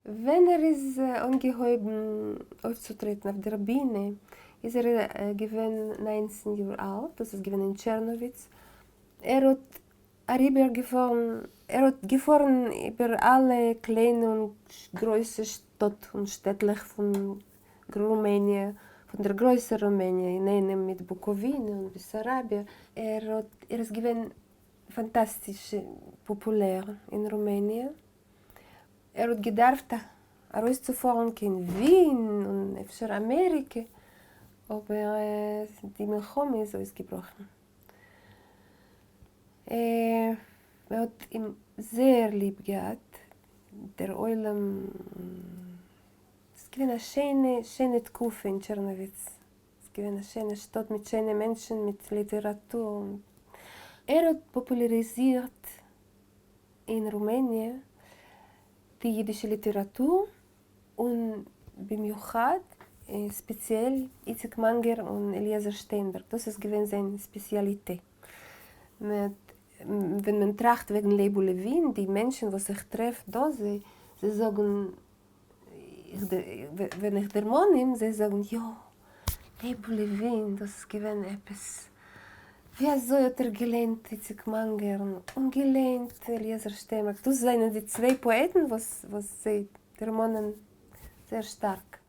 Wenn ist angehoben aufzutreten auf der Bühne, ist gewesen 19 Jahre alt, das ist gewesen in Tschernowitz. Hat gefahren über alle kleinen und große Städte und Städtlich von Rumänien, von der größeren Rumänien, in einem mit Bukowina und Bessarabia. Ist gewesen fantastisch populär in Rumänien. Hat gedarft rauszufahren in Wien und in Amerika, aber die Milchome ist ausgebrochen. Er hat ihn sehr lieb gehabt. Der Eulam, es gibt eine schöne Tkufe in Tschernowitz. Es gibt eine schöne Stadt mit schönen Menschen, mit Literatur. Er hat popularisiert in Rumänien die jüdische Literatur und bimiuchad speziell Itzik Manger und Eliezer Steinberg. Das ist gewesen seine Spezialität. Wenn man tracht wegen Lebu Levin, die Menschen, die sich treffen, da sie sagen, wenn ich der Mann nehme, sie sagen, ja, Lebu Levin, das ist gewesen etwas. Wie so hat gelernt, Itzik Manger und gelernt Eliezer Steinberg. Das sind die zwei Poeten, was sie der Mann sehr stark.